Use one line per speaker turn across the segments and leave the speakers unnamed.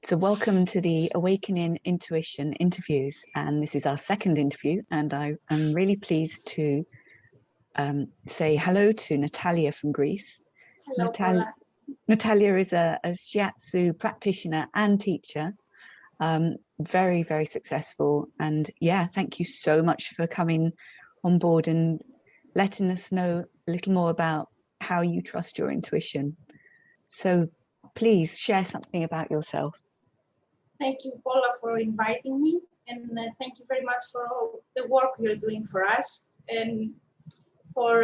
So welcome to the Awakening Intuition interviews, and this is our second interview, and I am really pleased to say hello to Natalia from Greece.
Hello, Paula.
Natalia is a shiatsu practitioner and teacher, very, very successful, and yeah, thank you so much for coming on board and letting us know a little more about how you trust your intuition. So please share something about yourself.
Thank you, Paula, for inviting me, and thank you very much for all the work you're doing for us and for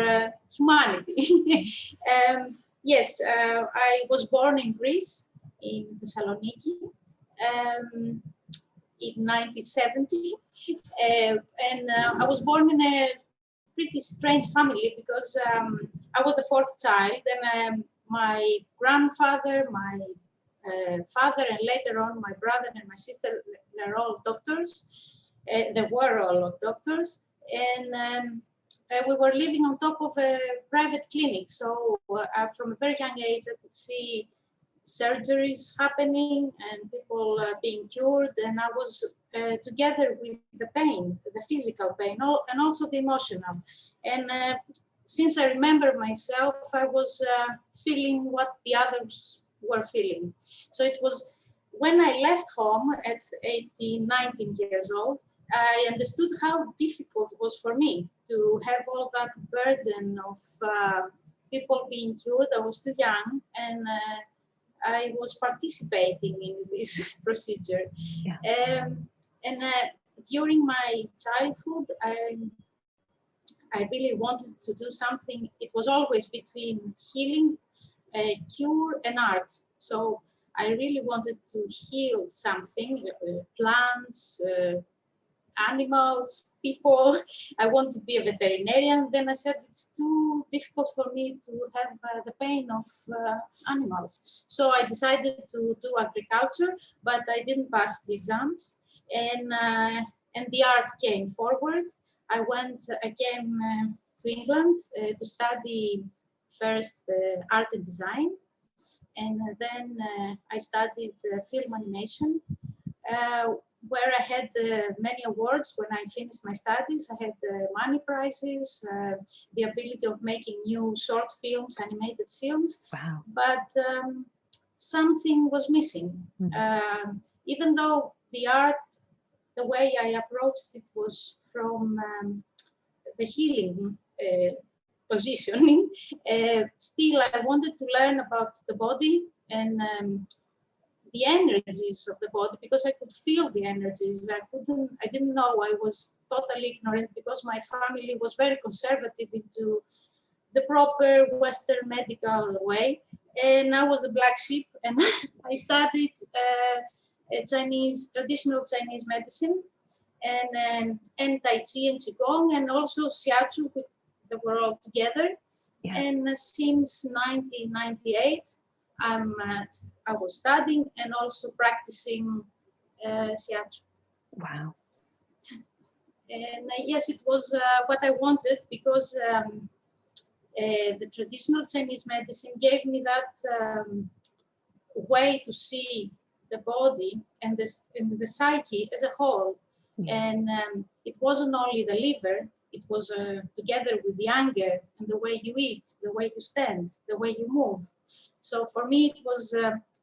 humanity. Yes, I was born in Greece, in Thessaloniki, in 1970, and I was born in a pretty strange family because I was the fourth child, and my grandfather, my father, and later on my brother and my sister, they're all doctors. They were all doctors, and we were living on top of a private clinic. So from a very young age, I could see surgeries happening and people being cured, and I was together with the pain, the physical pain, and also the emotional. And since I remember myself, I was feeling what the others were feeling. So it was when I left home at 18, 19 years old, I understood how difficult it was for me to have all that burden of people being cured. I was too young, and I was participating in this procedure.
Yeah.
And during my childhood, I really wanted to do something. It was always between healing, cure, and art. So I really wanted to heal something, plants, animals, people. I want to be a veterinarian. Then I said it's too difficult for me to have the pain of animals. So I decided to do agriculture, but I didn't pass the exams, and the art came forward. I came to England to study first art and design, and then I studied film animation, where I had many awards when I finished my studies. I had money prizes, the ability of making new short films, animated films.
Wow.
But something was missing. Even though the art, the way I approached it was from the healing positioning, still I wanted to learn about the body and the energies of the body, because I could feel the energies. I didn't know. I was totally ignorant because my family was very conservative into the proper Western medical way, and I was the black sheep, and I studied traditional Chinese medicine, and Tai Chi and Qigong, and also Shiatsu. They were all together.
Yeah.
And since 1998, I was studying and also practicing Shiatsu.
Wow.
And yes, it was what I wanted, because the traditional Chinese medicine gave me that way to see the body and the psyche as a whole. Yeah. And it wasn't only the liver, it was together with the anger and the way you eat, the way you stand, the way you move. So for me, it was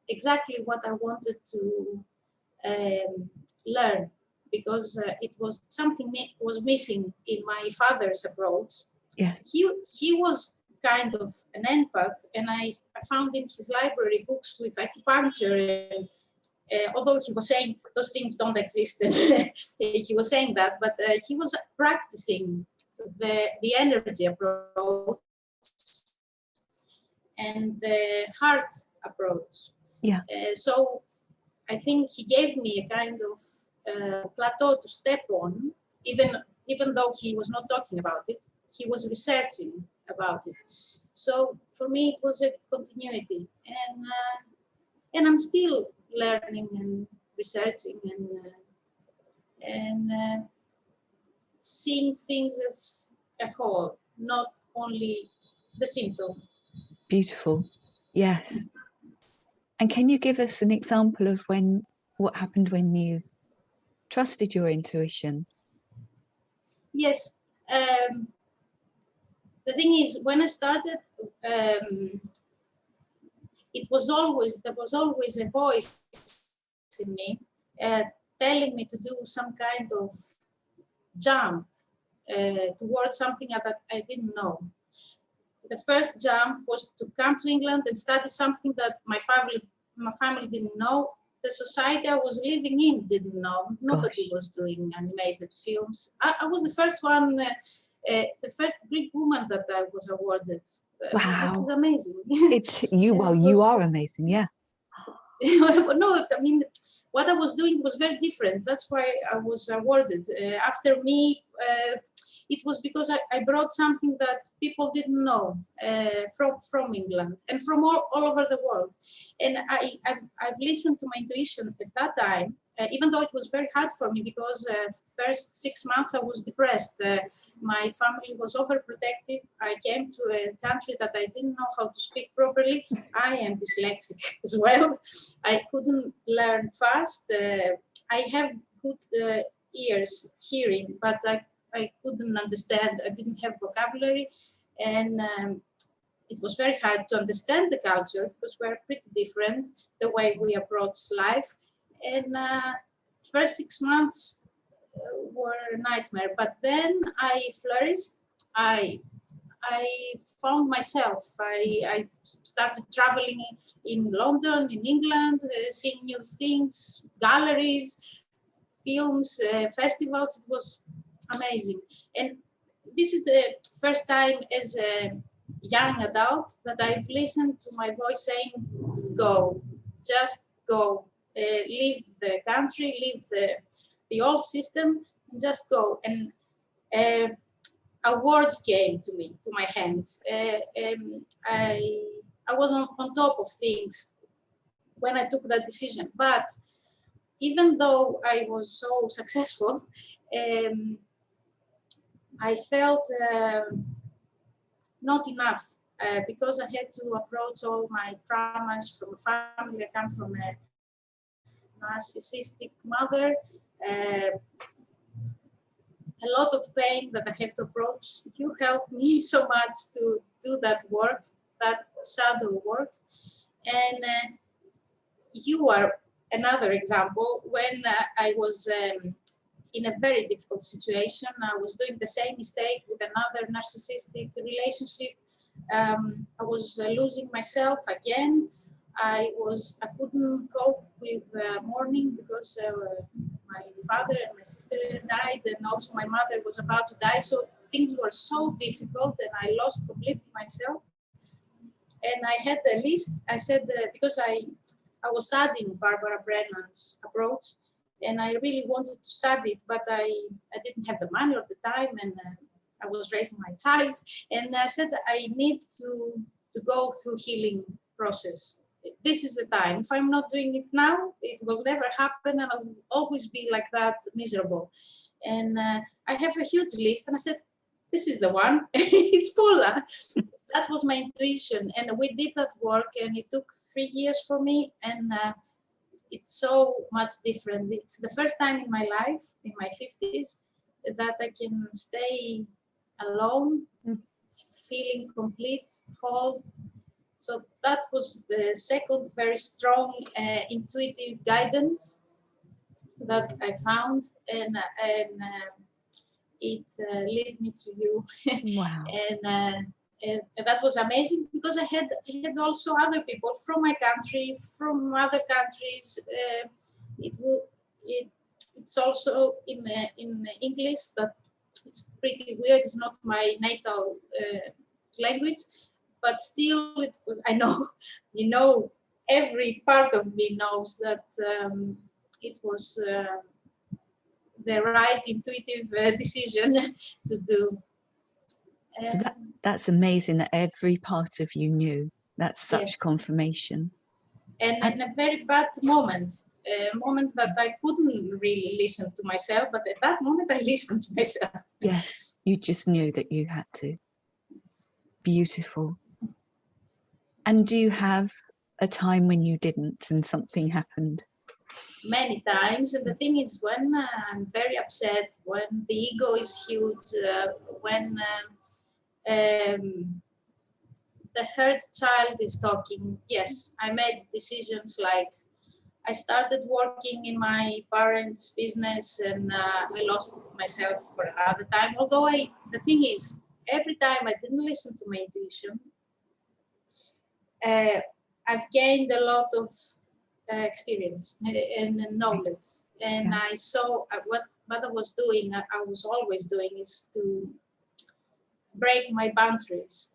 exactly what I wanted to learn, because it was something was missing in my father's approach.
Yes.
He was kind of an empath, and I found in his library books with acupuncture, and although he was saying those things don't exist, and he was saying that, but he was practicing the energy approach and the heart approach.
Yeah.
So I think he gave me a kind of plateau to step on, even though he was not talking about it, he was researching about it. So for me, it was a continuity, and I'm still learning and researching and seeing things as a whole, not only the symptom.
Beautiful. Yes. And can you give us an example of what happened when you trusted your intuition?
Yes. The thing is, when I started, there was always a voice in me telling me to do some kind of jump towards something that I didn't know. The first jump was to come to England and study something that my family didn't know. The society I was living in didn't know. Nobody was doing animated films. I was the first one, the first Greek woman that I was awarded.
Wow.
This is amazing.
You are amazing, yeah.
No, I mean, what I was doing was very different. That's why I was awarded. After me, it was because I brought something that people didn't know from England and from all over the world. And I've listened to my intuition at that time, even though it was very hard for me because first 6 months I was depressed. My family was overprotective. I came to a country that I didn't know how to speak properly. I am dyslexic as well. I couldn't learn fast. I have good ears, hearing, but I couldn't understand. I didn't have vocabulary, and it was very hard to understand the culture because we're pretty different, the way we approach life. And first 6 months were a nightmare, but then I flourished. I found myself. I started traveling in London, in England, seeing new things, galleries, films, festivals. It was amazing. And this is the first time as a young adult that I've listened to my voice saying, go, just go, leave the country, leave the old system, and just go. And awards came to me, to my hands. I was on top of things when I took that decision. But even though I was so successful, I felt not enough because I had to approach all my traumas from a family. I come from a narcissistic mother, a lot of pain that I have to approach. You helped me so much to do that work, that shadow work. And you are another example. When I was in a very difficult situation, I was doing the same mistake with another narcissistic relationship. I was losing myself again. I couldn't cope with mourning because my father and my sister died, and also my mother was about to die. So things were so difficult, and I lost completely myself. And I had a list. I said because I was studying Barbara Brennan's approach, and I really wanted to study it, but I didn't have the money or the time, and I was raising my child. And I said I need to go through healing process. This is the time. If I'm not doing it now, it will never happen, and I will always be like that, miserable. And I have a huge list, and I said, this is the one. It's Paula. That was my intuition, and we did that work, and it took 3 years for me, and it's so much different. It's the first time in my life, in my 50s, that I can stay alone, feeling complete, whole. So that was the second very strong intuitive guidance that I found, and it led me to you.
Wow.
And that was amazing because I had also other people from my country, from other countries. It's also in English, that it's pretty weird. It's not my natal language, but still, I know, every part of me knows that it was the right intuitive decision to do.
So that's amazing that every part of you knew. That's such
Yes.
confirmation.
And in a very bad moment, a moment that I couldn't really listen to myself, but at that moment I listened to myself.
Yes, you just knew that you had to. Yes. Beautiful. And do you have a time when you didn't and something happened?
Many times, and the thing is, when I'm very upset, when the ego is huge, when the hurt child is talking, yes, I made decisions like I started working in my parents' business, and I lost myself for another time. Although the thing is, every time I didn't listen to my intuition, I've gained a lot of experience and knowledge, and I saw what I was doing. I was always doing is to break my boundaries,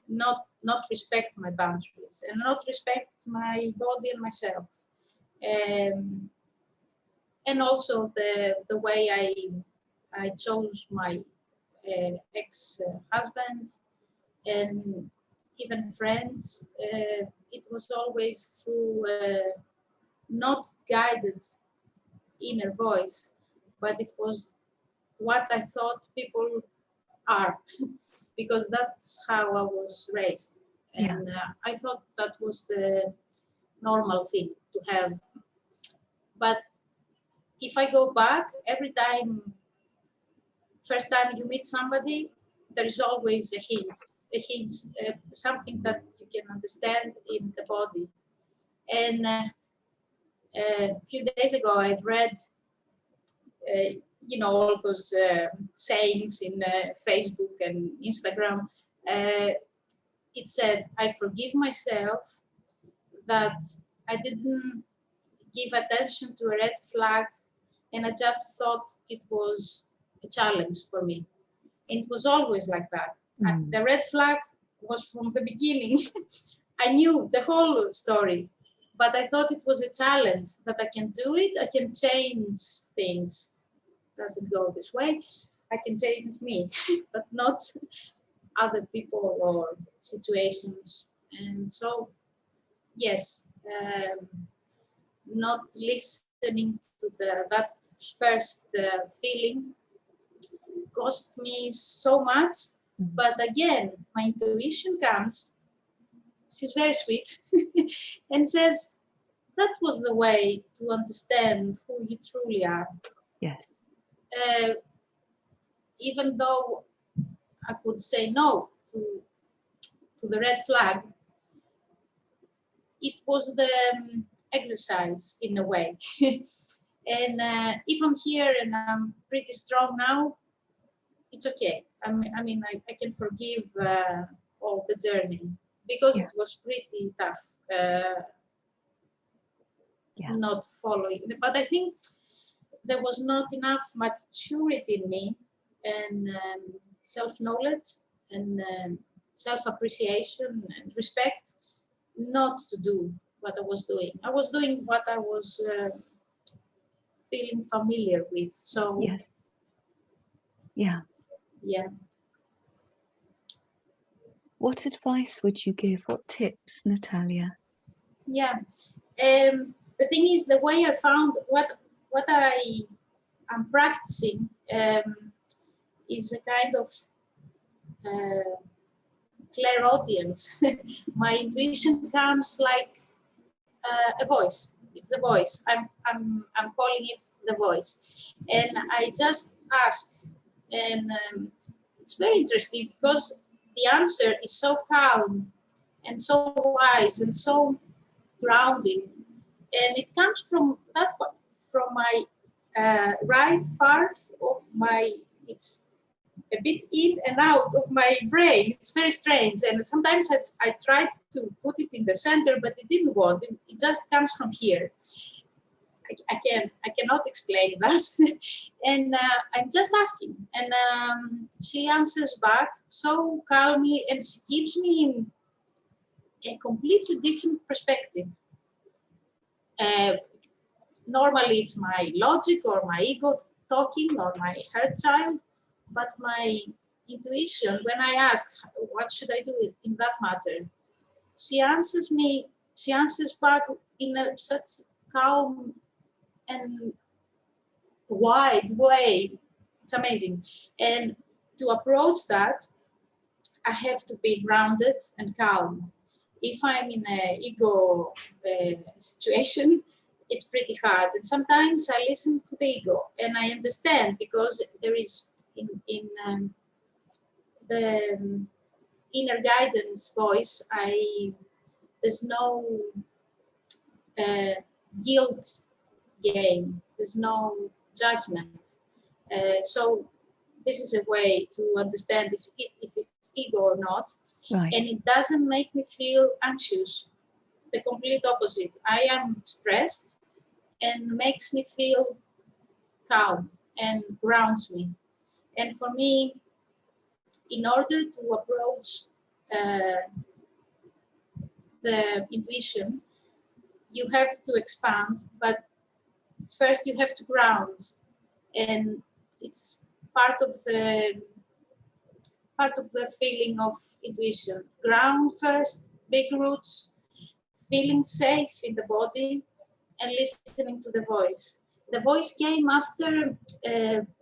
not respect my boundaries, and not respect my body and myself, and also the way I chose my ex-husband and even friends. It was always through not guided inner voice, but it was what I thought people are, because that's how I was raised. And I thought that was the normal thing to have. But if I go back, every time, first time you meet somebody, there is always a hint, something that you can understand in the body. And a few days ago, I've read, all those sayings in Facebook and Instagram. It said, I forgive myself that I didn't give attention to a red flag, and I just thought it was a challenge for me. And it was always like that. The red flag was from the beginning. I knew the whole story, but I thought it was a challenge, that I can do it, I can change things. Doesn't go this way. I can change me, but not other people or situations. And so, yes, not listening to that first feeling cost me so much. But again, my intuition comes, she's very sweet, and says, that was the way to understand who you truly are.
Yes.
Even though I could say no to the red flag, it was the exercise in a way. And if I'm here and I'm pretty strong now, it's okay. I mean, I can forgive all the journey, because it was pretty tough not following. But I think there was not enough maturity in me, and self-knowledge, and self-appreciation and respect, not to do what I was doing. I was doing what I was feeling familiar with. So
yes. Yeah. What advice would you give? What tips, Natalia?
Yeah. The thing is, the way I found what I am practicing is a kind of clairaudience. My intuition comes like a voice. It's the voice. I'm calling it the voice, and I just ask, and it's very interesting, because the answer is so calm and so wise and so grounding, and it comes from my right part of my. It's a bit in and out of my brain. It's very strange, and sometimes I tried to put it in the center, but it didn't want. It just comes from here. I cannot explain that. And I'm just asking, and she answers back so calmly, and she gives me a completely different perspective. Normally it's my logic or my ego talking, or my hurt child, but my intuition, when I ask, what should I do in that matter? She answers back in such calm and wide way. It's amazing. And to approach that, I have to be grounded and calm. if I'm in an ego situation, it's pretty hard. And sometimes I listen to the ego and I understand, because there is in the inner guidance voice, there's no guilt game, there's no judgment. So this is a way to understand if it's ego or not.
Right.
And it doesn't make me feel anxious. The complete opposite. I am stressed and makes me feel calm and grounds me. And for me, in order to approach the intuition, you have to expand, but first you have to ground. And it's part of the feeling of intuition. Ground first, big roots, feeling safe in the body, and listening to the voice. The voice came after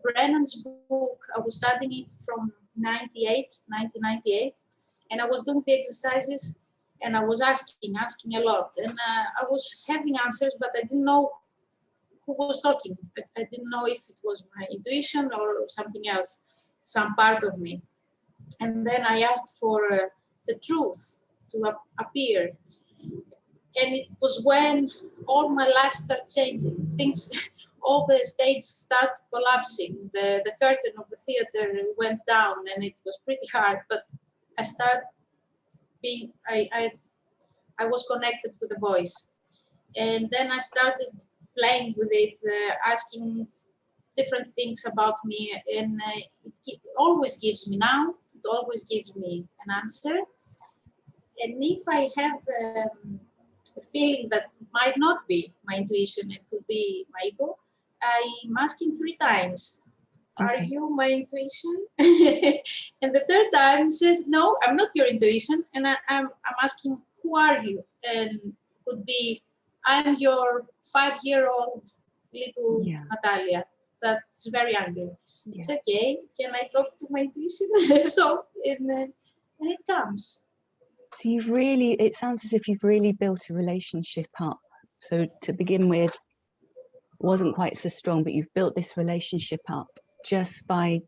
Brennan's book. I was studying it from 1998, and I was doing the exercises, and I was asking a lot, and I was having answers, but I didn't know who was talking. I didn't know if it was my intuition or something else, some part of me. And then I asked for the truth to appear. And it was when all my life started changing. Things, all the stage started collapsing. The curtain of the theater went down, and it was pretty hard. But I started being, I was connected with the voice. And then I started playing with it, asking different things about me. And it always gives me now, it always gives me an answer. And if I have a feeling that it might not be my intuition, it could be my ego, I'm asking 3 times, are you my intuition? And the third time says, no, I'm not your intuition. And I'm asking, who are you? And it could be, I'm your 5-year-old little Natalia that's very angry. It's okay, can I talk to my intuition? So, and it comes.
So you've really, it sounds as if you've really built a relationship up. So to begin with, wasn't quite so strong, but you've built this relationship up just by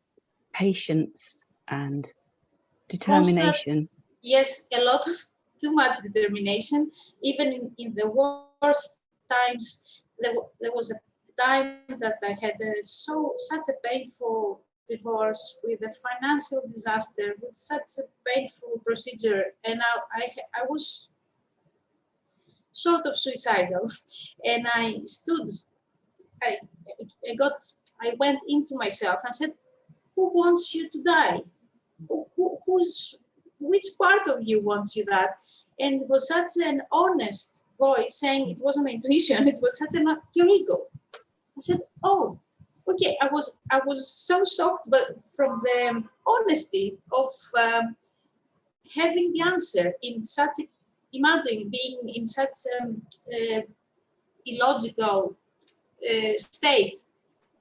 patience and determination.
Yes, a lot of too much determination. Even in the worst times, there was a time that I had such a painful divorce, with a financial disaster, with such a painful procedure, and I was sort of suicidal, and I stood. I went into myself and said, "Who wants you to die? Which part of you wants you that?" And it was such an honest voice saying, it wasn't my intuition, it was such your ego. I said, oh, okay. I was so shocked, but from the honesty of having the answer in such, imagine being in such illogical state.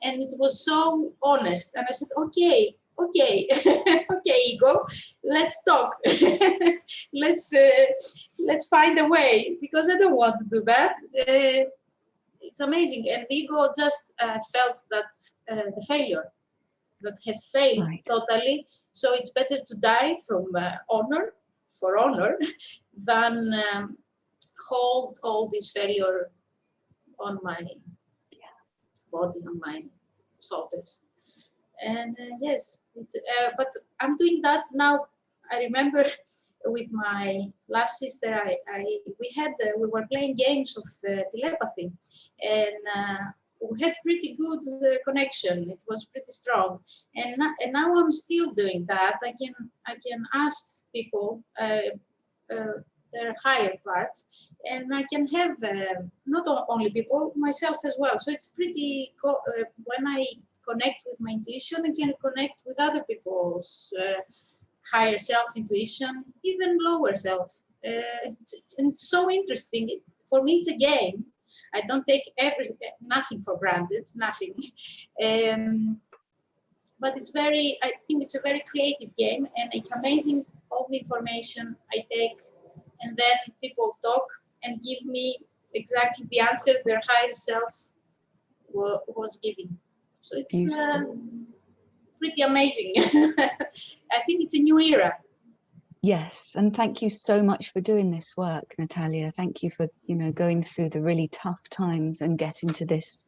And it was so honest. And I said, okay, okay, ego, let's talk. Let's find a way, because I don't want to do that. It's amazing. And the ego just felt that the failure, that had failed totally. So it's better to die from honor, than hold all this failure on my body, on my shoulders. And yes, but I'm doing that now. I remember with my last sister, we were playing games of telepathy, and we had pretty good connection. It was pretty strong, and now I'm still doing that. I can ask people their higher part, and I can have not only people, myself as well. So it's pretty when I connect with my intuition, I can connect with other people's higher self, intuition, even lower self. It's so interesting. For me, it's a game. I don't take nothing for granted, nothing. But I think it's a very creative game, and it's amazing all the information I take and then people talk and give me exactly the answer their higher self was giving. So it's pretty amazing. I think it's a new era.
Yes, and thank you so much for doing this work, Natalia. Thank you for, you know, going through the really tough times and getting to this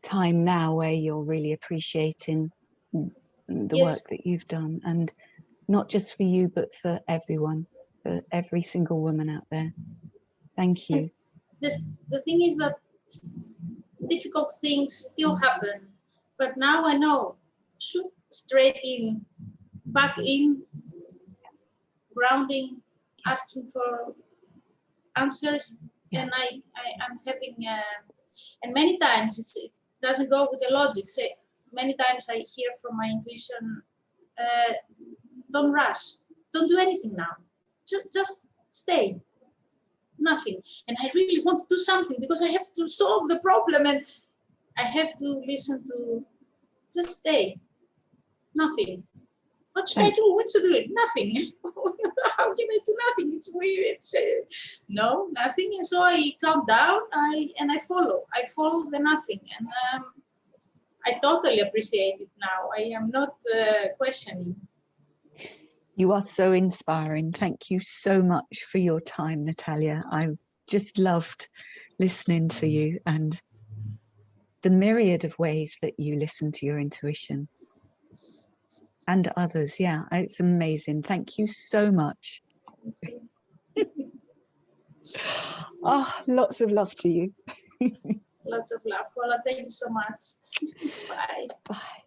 time now where you're really appreciating the
Yes.
work that you've done, and not just for you, but for everyone, for every single woman out there. Thank you.
The thing is that difficult things still happen, but now I know, shoot straight in, back in, grounding, asking for answers, and I'm having, and many times it doesn't go with the logic. Say, many times I hear from my intuition, don't rush, don't do anything now, just stay, nothing. And I really want to do something because I have to solve the problem, and I have to listen to, just stay, nothing. What should I do? What should I do? Nothing. How can I do nothing? It's weird. No, nothing. And so I calm down. I follow. I follow the nothing, and I totally appreciate it now. I am not questioning.
You are so inspiring. Thank you so much for your time, Natalia. I just loved listening to you and the myriad of ways that you listen to your intuition. And others, yeah, it's amazing. Thank you so much. Oh, lots of love to you.
Lots of love, Paula. Thank you so much. Bye.
Bye.